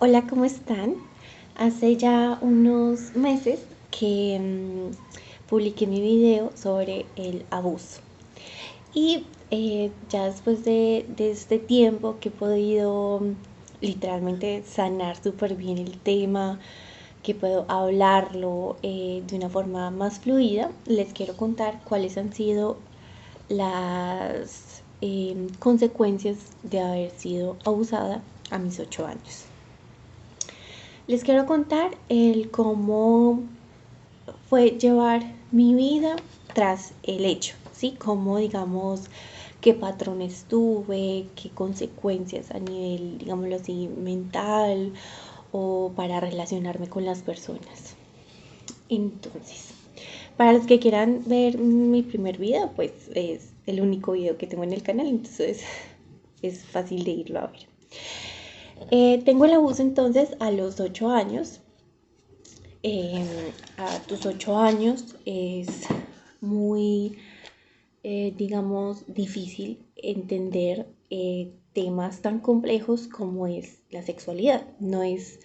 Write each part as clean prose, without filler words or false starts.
Hola, ¿cómo están? Hace ya unos meses que publiqué mi video sobre el abuso. Y ya después de este tiempo que he podido literalmente sanar súper bien el tema, que puedo hablarlo de una forma más fluida, les quiero contar cuáles han sido las consecuencias de haber sido abusada a mis 8 años. Les quiero contar el cómo fue llevar mi vida tras el hecho, ¿sí? Cómo, digamos, qué patrones tuve, qué consecuencias a nivel, digámoslo así, mental o para relacionarme con las personas. Entonces, para los que quieran ver mi primer video, pues es el único video que tengo en el canal, entonces es fácil de irlo a ver. Tengo el abuso entonces a los 8 años. A tus 8 años es muy, digamos, difícil entender temas tan complejos como es la sexualidad. No es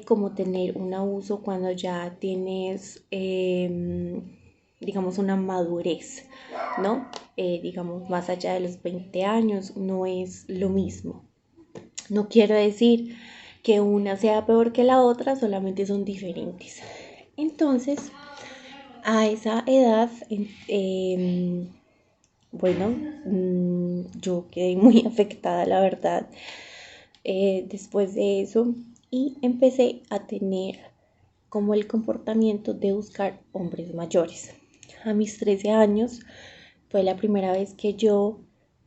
como tener un abuso cuando ya tienes, digamos, una madurez, ¿no? Digamos, más allá de los 20 años, no es lo mismo. No quiero decir que una sea peor que la otra, solamente son diferentes. Entonces, a esa edad, bueno, yo quedé muy afectada, la verdad, después de eso y empecé a tener como el comportamiento de buscar hombres mayores. A mis 13 años fue la primera vez que yo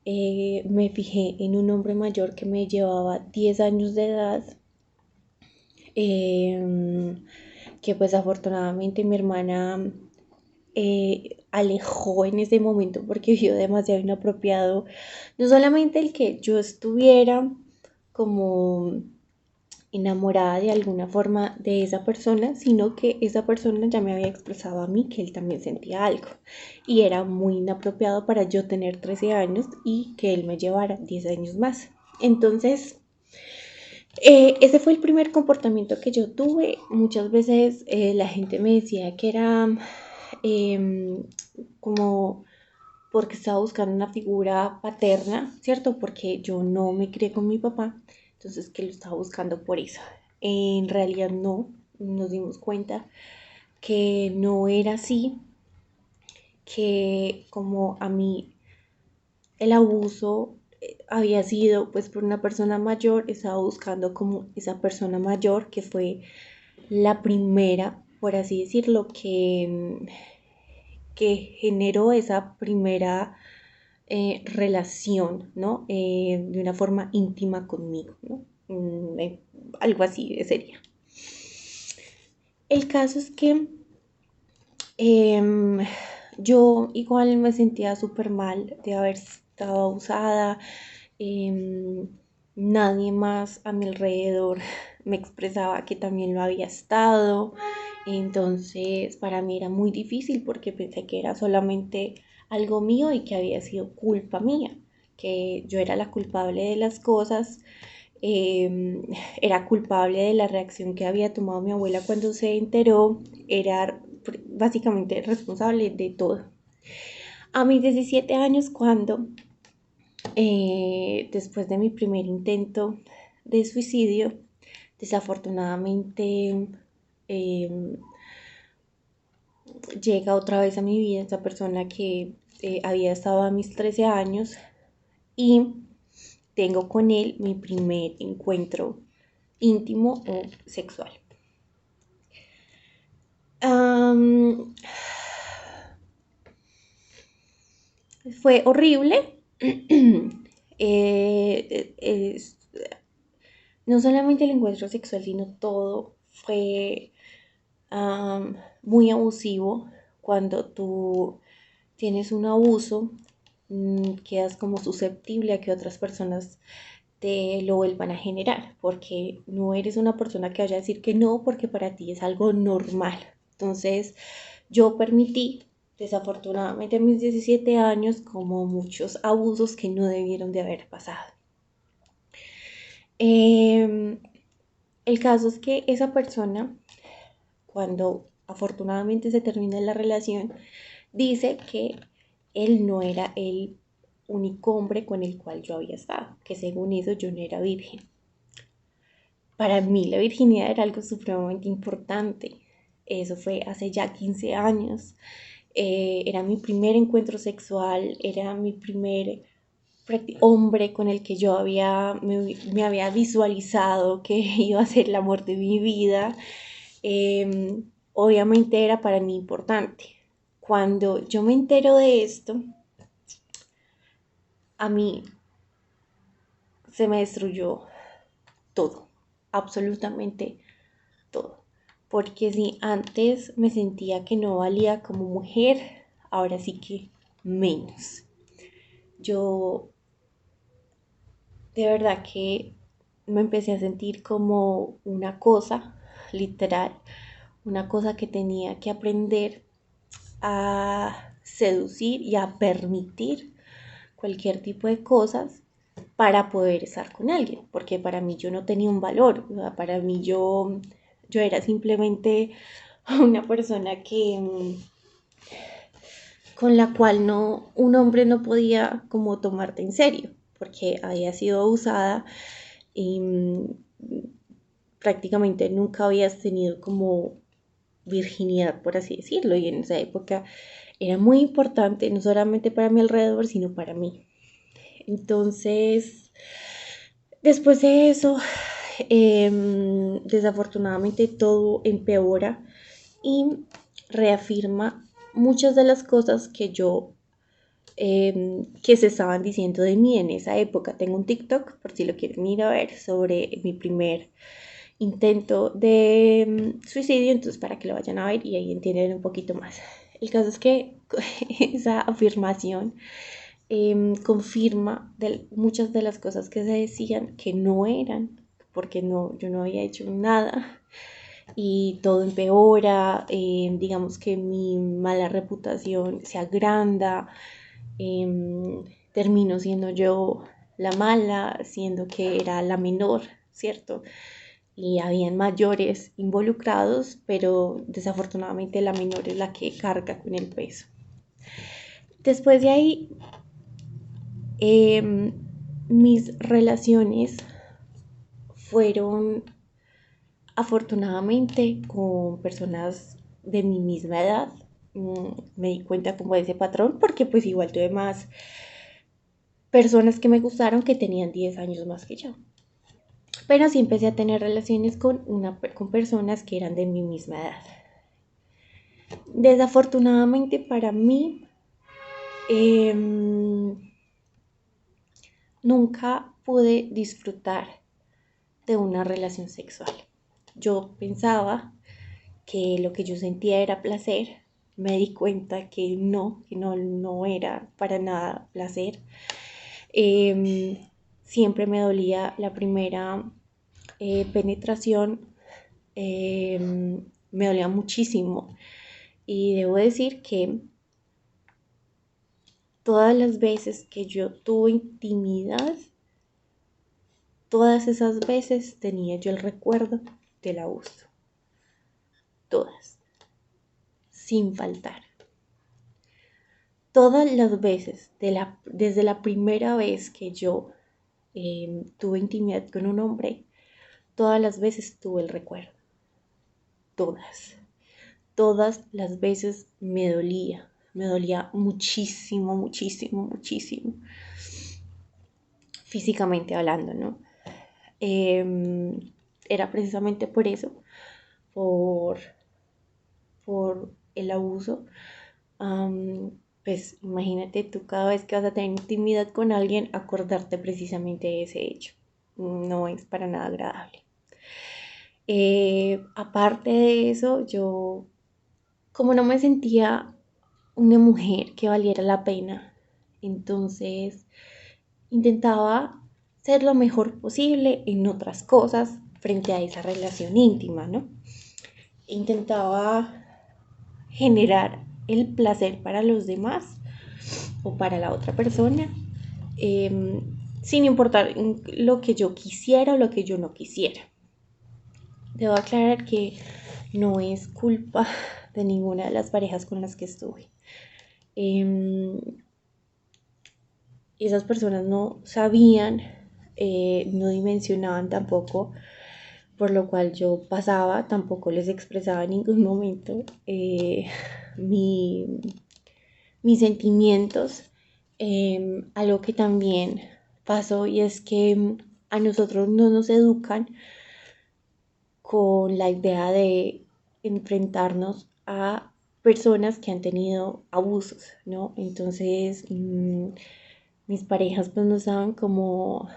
me fijé en un hombre mayor que me llevaba 10 años de edad, que pues afortunadamente mi hermana alejó en ese momento porque vio demasiado inapropiado, no solamente el que yo estuviera como enamorada de alguna forma de esa persona, sino que esa persona ya me había expresado a mí que él también sentía algo y era muy inapropiado para yo tener 13 años y que él me llevara 10 años más. Entonces, ese fue el primer comportamiento que yo tuve. Muchas veces la gente me decía que era como porque estaba buscando una figura paterna, ¿cierto? Porque yo no me crié con mi papá, entonces que lo estaba buscando por eso. En realidad no, nos dimos cuenta que no era así, que como a mí el abuso había sido pues por una persona mayor, estaba buscando como esa persona mayor que fue la primera, por así decirlo, que generó esa primera relación, ¿no? De una forma íntima conmigo, ¿no? Algo así sería. El caso es que eh, yo igual me sentía súper mal de haber estado abusada. Eh, Nadie más a mi alrededor me expresaba que también lo había estado. Entonces para mí era muy difícil porque pensé que era solamente algo mío y que había sido culpa mía, que yo era la culpable de las cosas, eh, era culpable de la reacción que había tomado mi abuela cuando se enteró, era básicamente responsable de todo. A mis 17 años, cuando después de mi primer intento de suicidio, desafortunadamente eh, llega otra vez a mi vida esa persona que había estado a mis 13 años y tengo con él mi primer encuentro íntimo o sexual. Um, Fue horrible. Es, no solamente el encuentro sexual, sino todo fue muy abusivo. Cuando tú tienes un abuso, quedas como susceptible a que otras personas te lo vuelvan a generar, porque no eres una persona que vaya a decir que no, porque para ti es algo normal. Entonces, yo permití, desafortunadamente a mis 17 años, como muchos abusos que no debieron de haber pasado. Eh, El caso es que esa persona, cuando afortunadamente se termina la relación, dice que él no era el único hombre con el cual yo había estado, que según eso yo no era virgen. Para mí la virginidad era algo supremamente importante. Eso fue hace ya 15 años. Era mi primer encuentro sexual, era mi primer hombre con el que yo me había visualizado que iba a ser el amor de mi vida. Obviamente era para mí importante. Cuando yo me entero de esto, a mí se me destruyó todo, absolutamente todo. Porque si antes me sentía que no valía como mujer, ahora sí que menos. Yo de verdad que me empecé a sentir como una cosa, literal, una cosa que tenía que aprender a seducir y a permitir cualquier tipo de cosas para poder estar con alguien, porque para mí yo no tenía un valor, o sea, para mí yo era simplemente una persona que con la cual un hombre no podía como tomarte en serio, porque había sido abusada y prácticamente nunca habías tenido como virginidad, por así decirlo, y en esa época era muy importante, no solamente para mi alrededor, sino para mí. Entonces, después de eso, desafortunadamente todo empeora y reafirma muchas de las cosas que se estaban diciendo de mí en esa época. Tengo un TikTok, por si lo quieren ir a ver, sobre mi primer intento de suicidio, entonces para que lo vayan a ver y ahí entienden un poquito más. El caso es que esa afirmación confirma muchas de las cosas que se decían que no eran, porque yo no había hecho nada y todo empeora, digamos que mi mala reputación se agranda, termino siendo yo la mala, siendo que era la menor, ¿cierto? Y habían mayores involucrados, pero desafortunadamente la menor es la que carga con el peso. Después de ahí, mis relaciones fueron afortunadamente con personas de mi misma edad. Me di cuenta como de ese patrón porque pues igual tuve más personas que me gustaron que tenían 10 años más que yo. Pero sí empecé a tener relaciones con personas que eran de mi misma edad. Desafortunadamente para mí, eh, nunca pude disfrutar de una relación sexual. Yo pensaba que lo que yo sentía era placer. Me di cuenta no era para nada placer. Siempre me dolía la primera penetración, me dolía muchísimo. Y debo decir que todas las veces que yo tuve intimidad, todas esas veces tenía yo el recuerdo del abuso. Todas, sin faltar. Todas las veces, desde la primera vez que yo tuve intimidad con un hombre, todas las veces tuve el recuerdo. Todas. Todas las veces me dolía muchísimo, muchísimo, muchísimo. Físicamente hablando, ¿no? Era precisamente por eso, por, por el abuso. Pues imagínate tú cada vez que vas a tener intimidad con alguien, acordarte precisamente de ese hecho. No es para nada agradable. Aparte de eso, yo como no me sentía una mujer que valiera la pena, entonces intentaba ser lo mejor posible en otras cosas frente a esa relación íntima, ¿no? Intentaba generar el placer para los demás o para la otra persona, sin importar lo que yo quisiera o lo que yo no quisiera. Debo aclarar que no es culpa de ninguna de las parejas con las que estuve. Em, Esas personas no sabían, no dimensionaban tampoco, por lo cual yo pasaba, tampoco les expresaba en ningún momento mi, mis sentimientos. Algo que también pasó y es que a nosotros no nos educan con la idea de enfrentarnos a personas que han tenido abusos, ¿no? Entonces, mis parejas pues no estaban como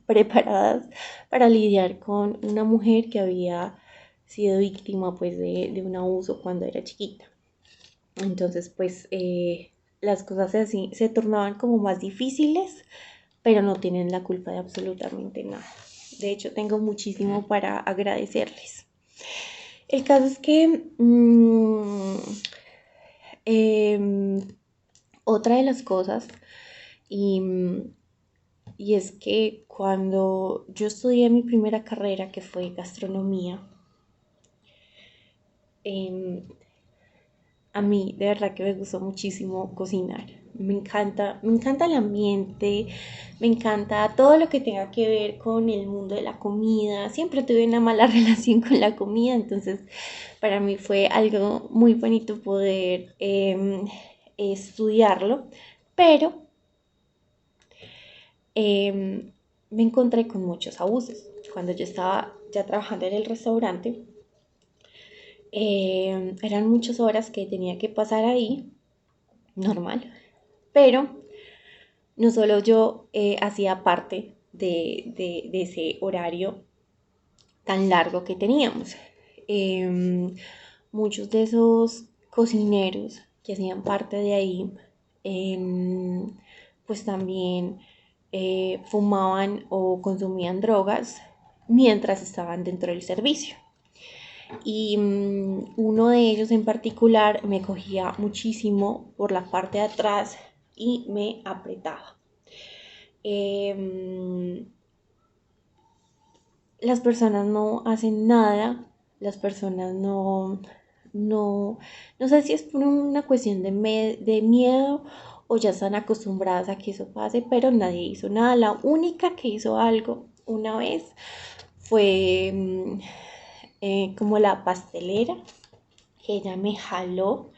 preparadas para lidiar con una mujer que había sido víctima pues de un abuso cuando era chiquita. Entonces pues las cosas así se tornaban como más difíciles, pero no tienen la culpa de absolutamente nada. De hecho, tengo muchísimo para agradecerles. El caso es que eh, otra de las cosas, y, y es que cuando yo estudié mi primera carrera, que fue gastronomía, eh, a mí de verdad que me gustó muchísimo cocinar. Me encanta el ambiente, me encanta todo lo que tenga que ver con el mundo de la comida. Siempre tuve una mala relación con la comida, entonces para mí fue algo muy bonito poder estudiarlo, pero me encontré con muchos abusos. Cuando yo estaba ya trabajando en el restaurante, eran muchas horas que tenía que pasar ahí, normal, pero no solo yo hacía parte de ese horario tan largo que teníamos. Eh, Muchos de esos cocineros que hacían parte de ahí, pues también fumaban o consumían drogas mientras estaban dentro del servicio. Y uno de ellos en particular me cogía muchísimo por la parte de atrás y me apretaba. Eh, las personas no hacen nada, las personas no sé si es por una cuestión de miedo o ya están acostumbradas a que eso pase, pero nadie hizo nada. La única que hizo algo una vez fue como la pastelera, que ella me jaló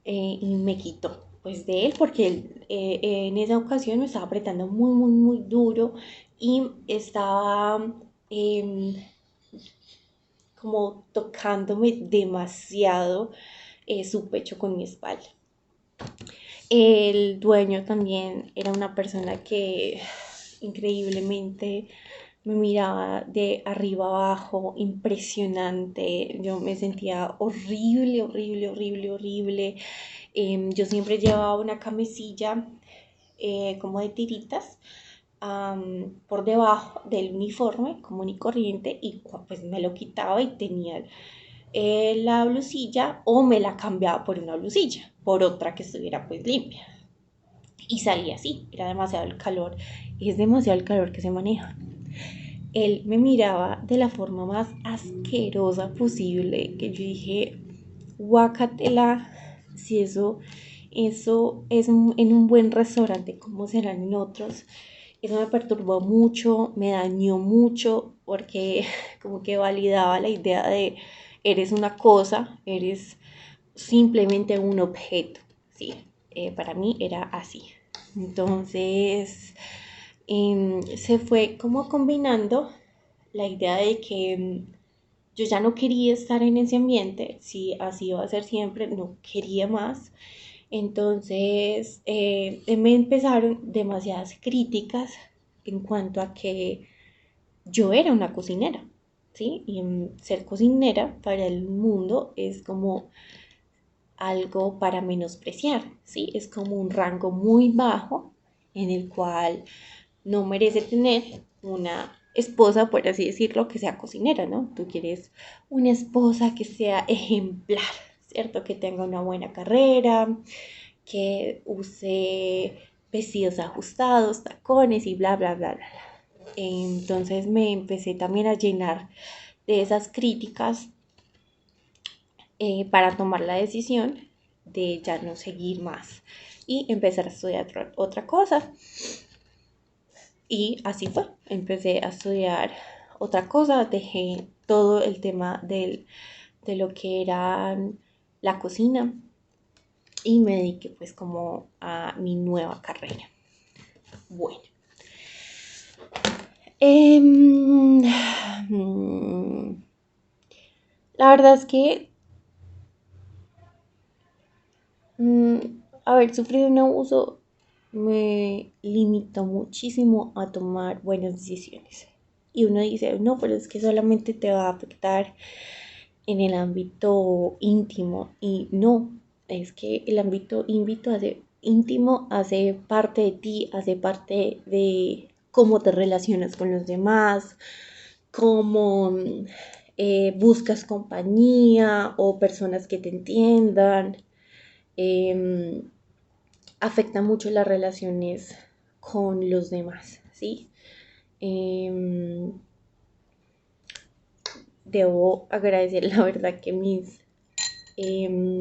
y me quitó pues de él porque él, en esa ocasión me estaba apretando muy duro y estaba como tocándome demasiado su pecho con mi espalda. El dueño también era una persona que increíblemente me miraba de arriba abajo, impresionante. Yo me sentía horrible. Yo siempre llevaba una camisilla como de tiritas por debajo del uniforme común y corriente y pues me lo quitaba y tenía la blusilla o me la cambiaba por una blusilla, por otra que estuviera pues limpia. Y salía así, era demasiado el calor, es demasiado el calor que se maneja. Él me miraba de la forma más asquerosa posible, que yo dije, guácatela, si eso es en un buen restaurante, ¿cómo serán en otros? Eso me perturbó mucho, me dañó mucho, porque como que validaba la idea de eres una cosa, eres simplemente un objeto, ¿sí? Para mí era así. Entonces, se fue como combinando la idea de que yo ya no quería estar en ese ambiente, si así iba a ser siempre, no quería más. Entonces me empezaron demasiadas críticas en cuanto a que yo era una cocinera, ¿sí? Y ser cocinera para el mundo es como algo para menospreciar, ¿sí? Es como un rango muy bajo en el cual no merece tener una esposa, por así decirlo, que sea cocinera, ¿no? Tú quieres una esposa que sea ejemplar, ¿cierto? Que tenga una buena carrera, que use vestidos ajustados, tacones y bla. Entonces me empecé también a llenar de esas críticas para tomar la decisión de ya no seguir más y empezar a estudiar otra cosa. Y así fue, empecé a estudiar otra cosa, dejé todo el tema de lo que era la cocina y me dediqué pues como a mi nueva carrera. Bueno, em, la verdad es que mm, haber sufrido un abuso me limitó muchísimo a tomar buenas decisiones. Y uno dice, no, pero es que solamente te va a afectar en el ámbito íntimo. Y no, es que el ámbito íntimo hace parte de ti, hace parte de cómo te relacionas con los demás, cómo buscas compañía o personas que te entiendan. Eh, Afecta mucho las relaciones con los demás, ¿sí? Eh, Debo agradecer la verdad que mis eh,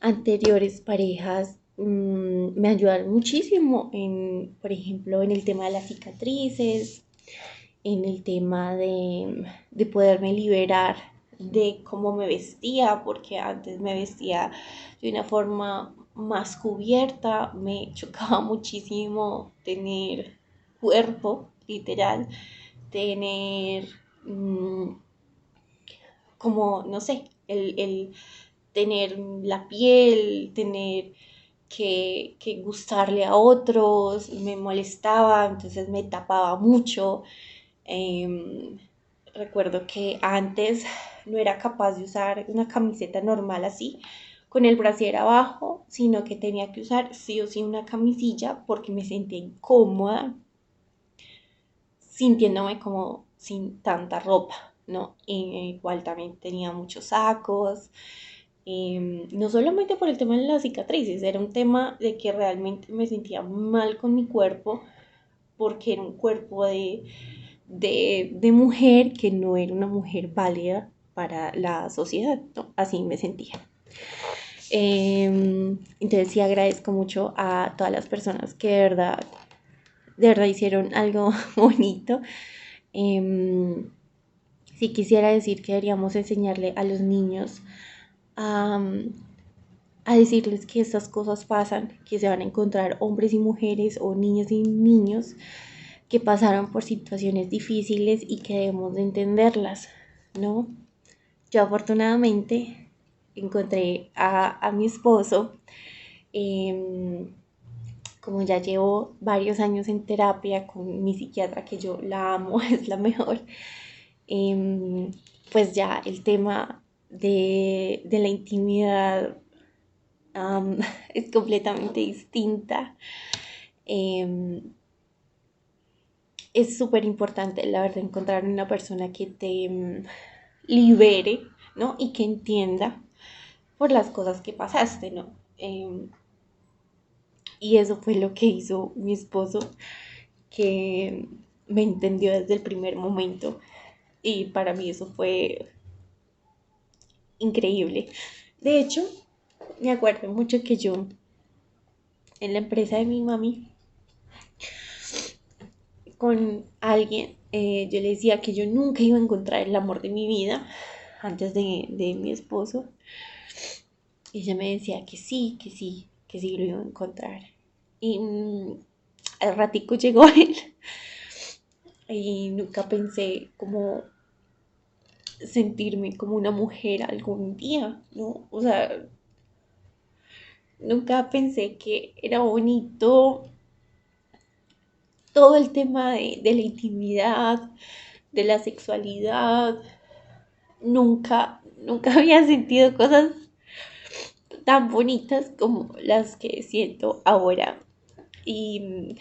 anteriores parejas me ayudaron muchísimo en, por ejemplo, en el tema de las cicatrices, en el tema de poderme liberar de cómo me vestía, porque antes me vestía de una forma más cubierta, me chocaba muchísimo tener cuerpo, literal, tener como, no sé, el tener la piel, tener que gustarle a otros, me molestaba, entonces me tapaba mucho. Eh, Recuerdo que antes no era capaz de usar una camiseta normal así, con el brasier abajo, sino que tenía que usar sí o sí una camisilla porque me sentía incómoda, sintiéndome como sin tanta ropa, ¿no? Igual también tenía muchos sacos, no solamente por el tema de las cicatrices, era un tema de que realmente me sentía mal con mi cuerpo, porque era un cuerpo de mujer que no era una mujer válida para la sociedad, ¿no? Así me sentía. Entonces sí agradezco mucho a todas las personas que de verdad hicieron algo bonito. Eh, sí quisiera decir que deberíamos enseñarle a los niños a, a decirles que estas cosas pasan, que se van a encontrar hombres y mujeres o niños y niños que pasaron por situaciones difíciles y que debemos de entenderlas, ¿no? Yo afortunadamente encontré a mi esposo, eh, como ya llevo varios años en terapia con mi psiquiatra, que yo la amo, es la mejor, pues ya el tema de la intimidad es completamente distinta. Es súper importante, la verdad, encontrar una persona que te libere, ¿no? Y que entienda por las cosas que pasaste, ¿no? Y eso fue lo que hizo mi esposo, que me entendió desde el primer momento. Y para mí eso fue increíble. De hecho, me acuerdo mucho que yo, en la empresa de mi mami, con alguien, yo le decía que yo nunca iba a encontrar el amor de mi vida antes de mi esposo. Y ella me decía que sí, que sí, que sí lo iba a encontrar. Y al ratico llegó él y nunca pensé como sentirme como una mujer algún día, ¿no? O sea, nunca pensé que era bonito todo el tema de la intimidad, de la sexualidad. Nunca había sentido cosas tan bonitas como las que siento ahora. Y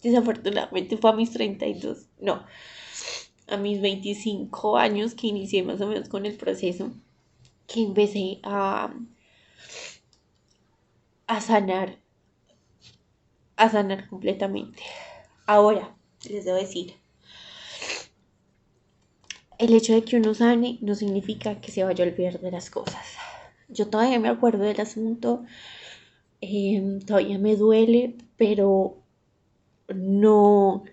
desafortunadamente fue a mis 32, no, a mis 25 años que inicié más o menos con el proceso, que empecé a sanar, a sanar completamente. Ahora, les debo decir, el hecho de que uno sane no significa que se vaya a olvidar de las cosas. Yo todavía me acuerdo del asunto, todavía me duele, pero no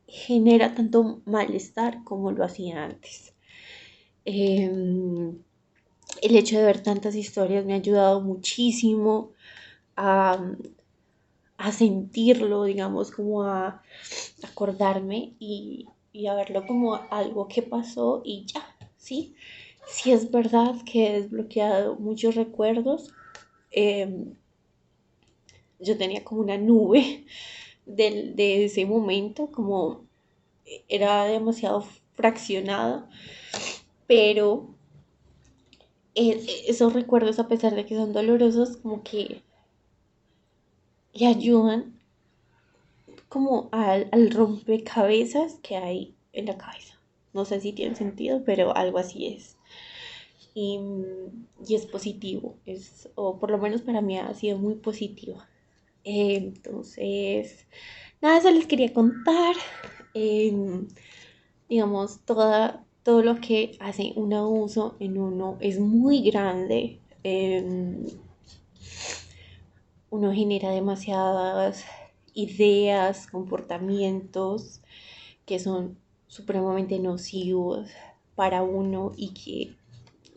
genera tanto malestar como lo hacía antes. El hecho de ver tantas historias me ha ayudado muchísimo a, a sentirlo, digamos, como a acordarme y a verlo como algo que pasó y ya, ¿sí? Sí es verdad que he desbloqueado muchos recuerdos. Eh, yo tenía como una nube de ese momento, como era demasiado fraccionado, pero esos recuerdos, a pesar de que son dolorosos, como que le ayudan como al rompecabezas que hay en la cabeza. No sé si tiene sentido, pero algo así es. Y, y es positivo, o por lo menos para mí ha sido muy positivo. Entonces, nada, eso les quería contar. Digamos, todo lo que hace un abuso en uno es muy grande. Uno genera demasiadas ideas, comportamientos que son supremamente nocivos para uno y que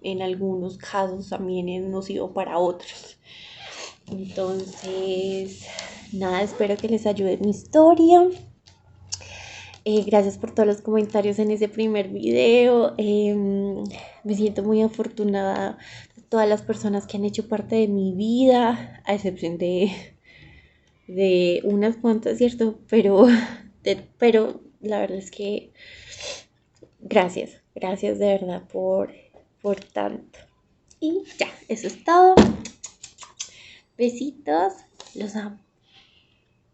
en algunos casos también es nocivo para otros. Entonces, nada, espero que les ayude mi historia. Gracias por todos los comentarios en ese primer video. Me siento muy afortunada de todas las personas que han hecho parte de mi vida, a excepción de unas cuantas, ¿cierto? Pero la verdad es que gracias de verdad por tanto. Y ya, eso es todo. Besitos, los amo.